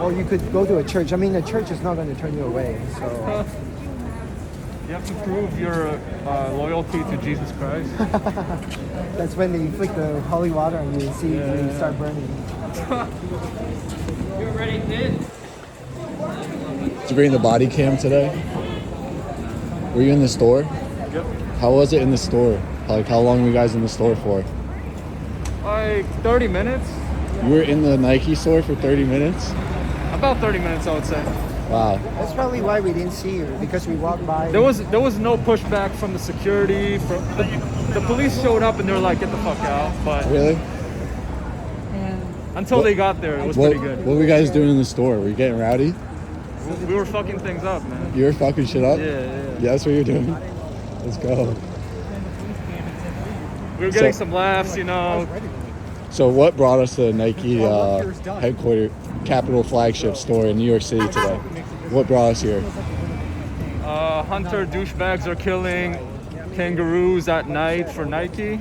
Or you could go to a church. I mean, the church is not going to turn you away. So You have to prove your loyalty to Jesus Christ. that's when they flick the holy water on you and see you start burning. You ready, kid? Did you bring the body cam today? Were you in the store? Yep. How was it in the store? Like, how long were you guys in the store for? Like 30 minutes. You were in the Nike store for 30 minutes? About 30 minutes, I would say. Wow. That's probably why we didn't see you, because we walked by. There was no pushback from the security. From the police showed up and they were like, "Get the fuck out!" But Really? until they got there, it was pretty good. What were you guys doing in the store? Were you getting rowdy? We were fucking things up, man. You were fucking shit up? Yeah. Yeah, that's what you're doing? Let's go. We were getting some laughs, you know. So what brought us to the Nike headquarters, Capital flagship store in New York City today? What brought us here? Hunter douchebags are killing kangaroos at night for Nike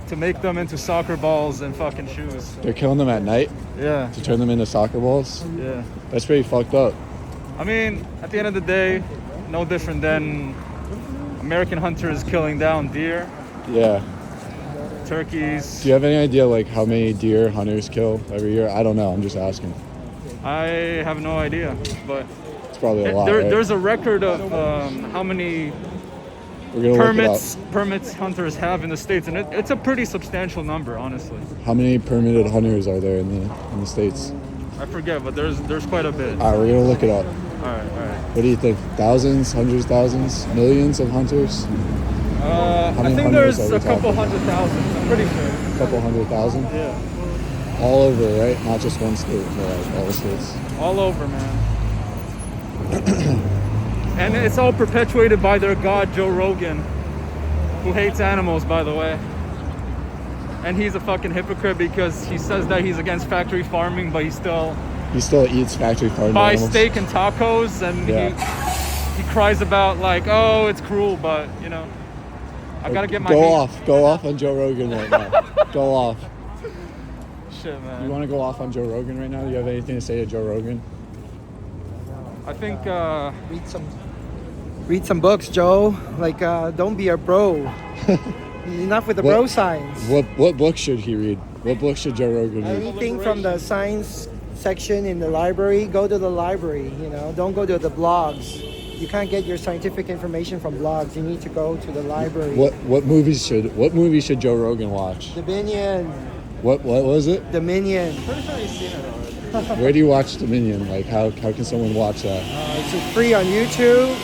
to make them into soccer balls and fucking shoes. They're killing them at night Yeah. to turn them into soccer balls? Yeah. That's pretty fucked up. I mean, at the end of the day, no different than American hunters killing down deer, Yeah. turkeys. Do you have any idea like how many deer hunters kill every year? I don't know. I'm just asking. I have no idea, but It's probably a lot, right? there's a record of how many We're gonna look it up. permits hunters have in the States, and it's a pretty substantial number, honestly. How many permitted hunters are there in the States? I forget, but there's quite a bit. All right, we're gonna look it up. All right. What do you think? Thousands, hundreds, thousands, millions of hunters? I many think hunters there's are we a couple talking? 100,000. I'm pretty sure. A couple 100,000? Yeah, All over, right? Not just one state, but like all the states. all over, man. And it's all perpetuated by their god Joe Rogan, who hates animals, by the way. And he's a fucking hypocrite because he says that he's against factory farming, but he still He still eats factory farmed buys animals. steak and tacos, and Yeah. he cries about like, oh, it's cruel, but you know, I gotta get my Go off on Joe Rogan right now. Go off. shit, man. You want to go off on Joe Rogan right now? Do you have anything to say to Joe Rogan? I think Read some books, Joe. Like, don't be a bro. Enough with the bro science. What book should he read? What book should Joe Rogan read? Anything from the science section in the library, go to the library. You know, don't go to the blogs. You can't get your scientific information from blogs. You need to go to the library. What movies should Joe Rogan watch? Dominion. What was it? Dominion. pretty sure you've seen it already. Where do you watch Dominion? Like how can someone watch that? It's free on YouTube.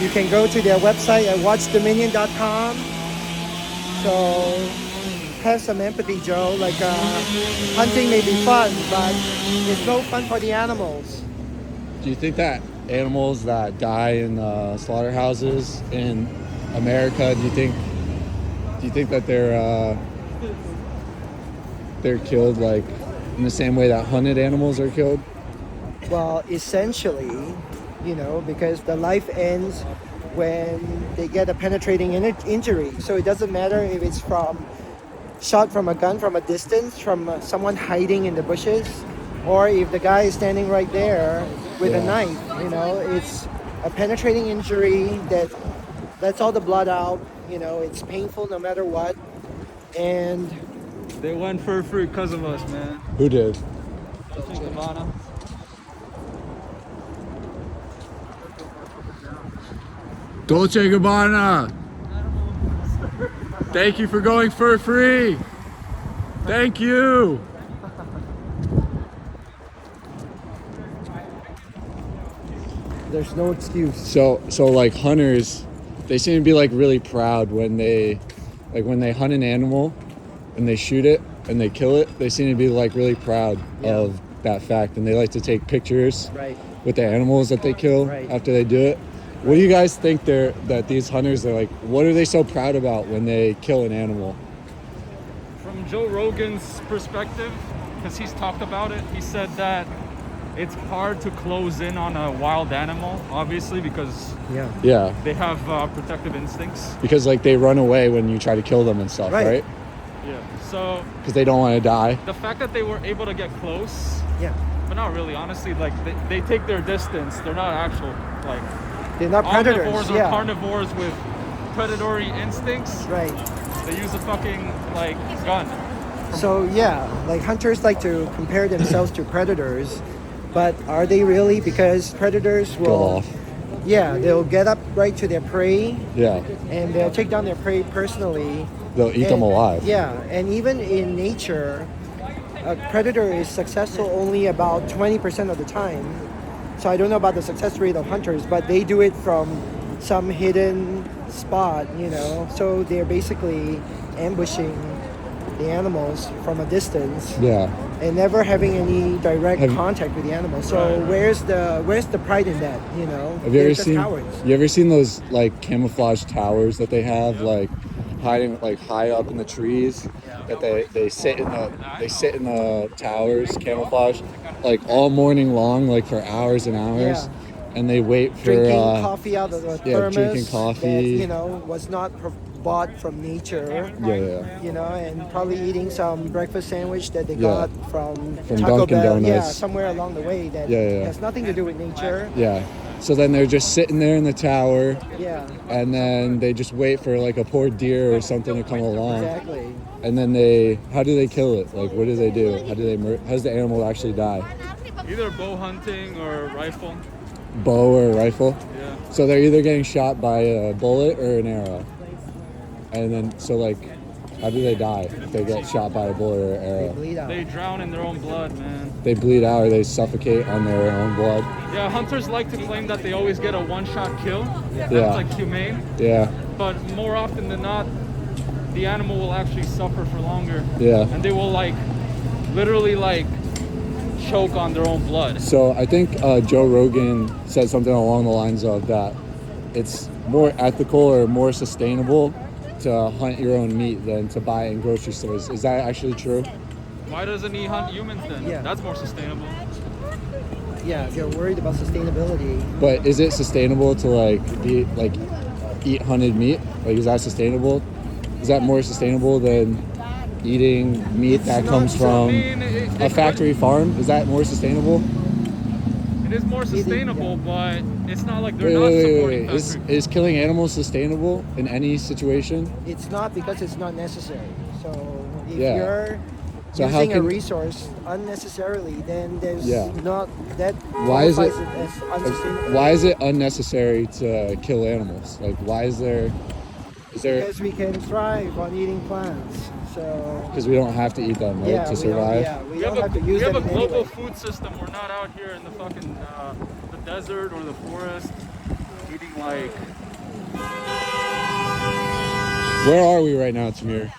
You can go to their website at watchdominion.com. So have some empathy, Joe. Like hunting may be fun, but it's no fun for the animals. Do you think that animals that die in slaughterhouses in America, do you think that they're killed like in the same way that hunted animals are killed? Well, essentially, you know, because the life ends when they get a penetrating injury. So it doesn't matter if it's shot from a gun from a distance, from someone hiding in the bushes, or if the guy is standing right there with a knife. You know, it's a penetrating injury that lets all the blood out. You know, it's painful no matter what. And They went for free because of us, man. Who did? Gabbana. Dolce & Gabbana. Thank you for going for free. Thank you. there's no excuse. So like hunters, they seem to be like really proud when they hunt an animal and they shoot it and they kill it. They seem to be like really proud of that fact, and they like to take pictures with the animals that they kill after they do it. What do you guys think that these hunters are like? What are they so proud about when they kill an animal? From Joe Rogan's perspective, because he's talked about it, he said that it's hard to close in on a wild animal, obviously, because they have protective instincts. Because like they run away when you try to kill them and stuff, right? Yeah. So because they don't want to die. the fact that they were able to get close, but not really. Honestly, like they take their distance. They're not actual like They're not predators. omnivores or carnivores with predatory instincts. Right. They use a fucking like gun. So yeah, like hunters like to compare themselves to predators, but are they really? Because predators will, Go off. yeah, they'll get up right to their prey Yeah. and they'll take down their prey personally. They'll eat them alive. Yeah, and even in nature, a predator is successful only about 20% of the time. So I don't know about the success rate of hunters, but they do it from some hidden spot, you know. So they're basically ambushing the animals from a distance. Yeah. And never having any direct contact with the animal. So where's the pride in that? You know, Have you they're ever just seen? cowards. You ever seen those like camouflage towers that they have, like hiding like high up in the trees? That they sit in the towers, camouflage, like all morning long, like for hours and hours, and they wait for Drinking coffee out of the thermos. drinking coffee. That, you know, was not bought from nature. Yeah. You know, and probably eating some breakfast sandwich that they Yeah. got from Taco Dunkin' Bell. Yeah, Donuts. somewhere along the way that has nothing to do with nature. Yeah. So then they're just sitting there in the tower, Yeah. and then they just wait for like a poor deer or something to come along. Exactly. And then how do they kill it? Like, what do they do? How does the animal actually die? Either bow hunting or rifle. Bow or rifle? Yeah. So they're either getting shot by a bullet or an arrow. And then, so like, how do they die if they get shot by a bullet or an arrow? Bleed out. They drown in their own blood, man. They bleed out or they suffocate on their own blood. Yeah, hunters like to claim that they always get a one-shot kill. Yeah. That's like humane. Yeah. But more often than not, the animal will actually suffer for longer. Yeah. And they will like, literally like, choke on their own blood. So I think Joe Rogan said something along the lines of that it's more ethical or more sustainable to hunt your own meat than to buy it in grocery stores. Is that actually true? Why doesn't he hunt humans then? Yeah. That's more sustainable. Yeah, if you're worried about sustainability. But is it sustainable to eat hunted meat? Like, is that sustainable? Is that more sustainable than eating meat that comes from a factory farm? Is that more sustainable? It is more sustainable, but it's not like they're not supporting factory. Is killing animals sustainable in any situation? It's not, because it's not necessary. So if Yeah. you're So how using a can- resource unnecessarily, then there's Yeah. not that Why is it- qualifies as unsustainable. Why is it unnecessary to kill animals? Like, why is there? Because we can thrive on eating plants. So Because we don't have to eat them, right, to survive. we don't have to use we have them a in any global way. food system. We're not out here in the fucking the desert or the forest eating like. Where are we right now, Tamir?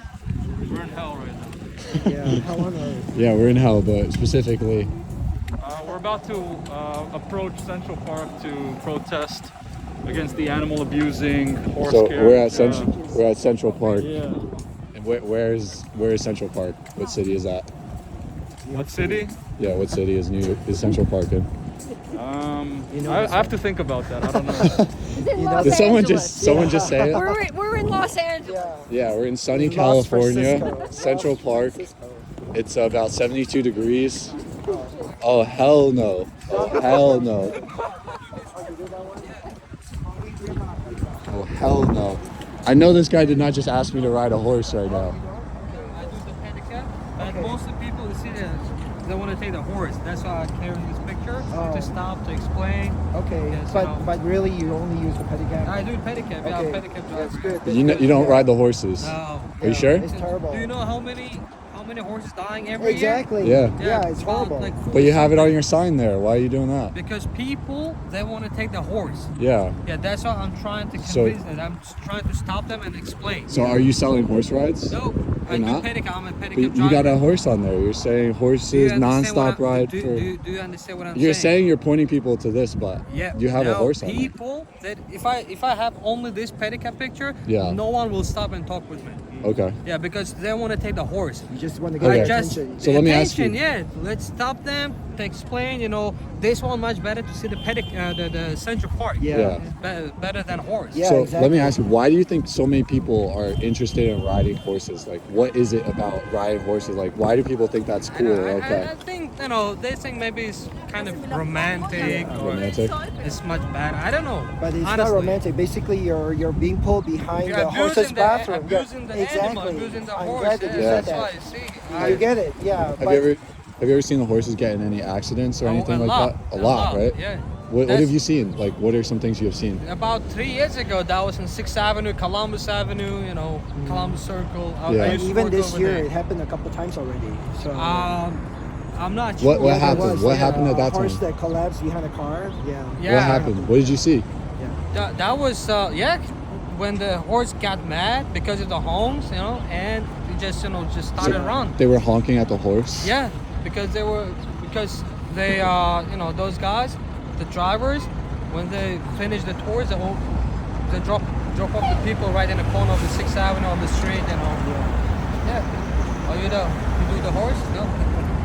We're in hell right now. Yeah, how on earth? Yeah, we're in hell, but specifically. We're about to approach Central Park to protest against the animal abusing horse So care. we're at Central Park. Yeah. And where is Central Park? What city is that? What city? Yeah, what city is Central Park in? I have to think about that. I don't know. Did someone just say it? We're in Los Angeles. Yeah, we're in sunny Las California, Francisco. Central Las Park. Francisco. It's about 72 degrees. Oh hell no! Oh hell no! Oh hell no! I know this guy did not just ask me to ride a horse right now. I do the pedicab, but most of the people you see they want to take the horse. That's why I'm carrying this picture to stop to explain. Okay, Yes, but really you only use the pedicab? I do pedicab. Yeah, Okay, pedicab. that's good. You don't ride the horses. No. Are you sure? It's terrible. Do you know how many horses dying every Exactly. Yeah. Yeah, it's about horrible. like But you have it on your sign there. Why are you doing that? because people they want to take the horse. Yeah. Yeah, that's why I'm trying to So- convince them. I'm trying to stop them and explain. So are you selling horse rides? No, I You're do not? pedicab. I'm a But pedicab you driver. got a horse on there. You're saying Do horses you understand non-stop what I'm- ride do, for. do you understand what I'm You're saying? saying you're pointing people to this, but Yeah, you have a now horse on there. people that if I have only this pedicab picture, Yeah. no one will stop and talk with me. Okay. Yeah, because they want to take the horse. You just want to get Okay. their Just attention. So let me ask you- attention, yeah. Let's stop them to explain. You know, this one much better to see the Central Park. Yeah. Yeah. It's better than horse. Yeah, So let exactly. me ask you, why do you think so many people are interested in riding horses? Like, what is it about riding horses? Like, why do people think that's cool or I okay? think you know, they think maybe it's kind of romantic or Romantic. it's much better. I don't know. But it's not honestly. romantic. Basically, you're being pulled behind You're the horse's bathroom. abusing the exactly. animal, abusing the I'm horse. glad that you Yeah. said That's why that. I see. You get it, yeah. Have you ever seen the horses get in any accidents or anything like that? A lot, right? Yeah. What That's- have you seen? Like, what are some things you have seen? About 3 years ago, that was in 6th Avenue, Columbus Avenue, you know, Columbus Circle. Yeah. I And used to even work this over year, there. it happened a couple times already. So I'm not sure. What Yeah, there happened? was, What yeah, happened at that a horse time? that collapsed behind a car. Yeah. Yeah. What happened? What did you see? That was, when the horse got mad because of the honks, you know, and it just, you know, just started run. They were honking at the horse. Yeah, because they, you know, those guys, the drivers, when they finish the tours, they drop off the people right in the corner of the 6th Avenue on the street, you know. Yeah. Oh, you do the horse? No.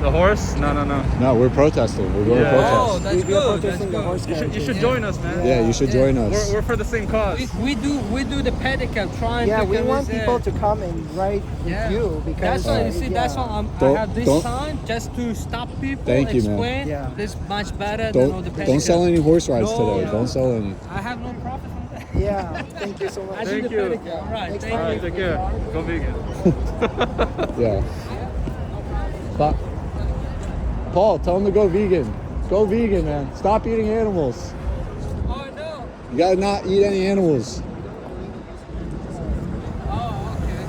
The horse? No. No, we're protesting. We're going to Yeah. protest. Oh, that's We are good. That's protesting the good. horse You should carriages. join us, man. Yeah, you should Yeah. join us. We're for the same cause. We do the pedicab trying Yeah, to we want convince, people to come and ride with you because that's why you see. That's why I Don't- have this don't- sign just to stop people. Thank you, man. explain Yeah. this much better than all the pedicab. Don't sell any horse rides No, today. no. Don't sell any. I have no profit from that. Yeah, thank you so much. I do Thank the you. pedicab. All right, Next thank All you. right, take care. Go vegan. Yeah. Stop. Paul, tell him to go vegan. Go vegan, man. Stop eating animals. Oh no. You gotta not eat any animals. Oh okay.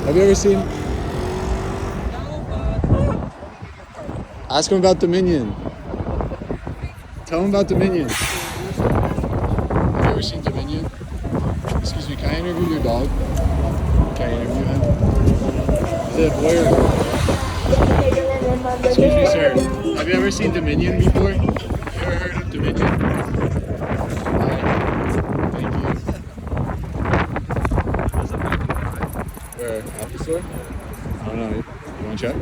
Have you ever seen? No, but Ask him about Dominion. Tell him about Dominion. Have you ever seen Dominion? Excuse me, can I interview your dog? Can I interview him? Is it a boy or a girl? Excuse me, sir. Have you ever seen Dominion before? You ever heard of Dominion? Hi. Thank you. Where? Apple store? I don't know. You want to check?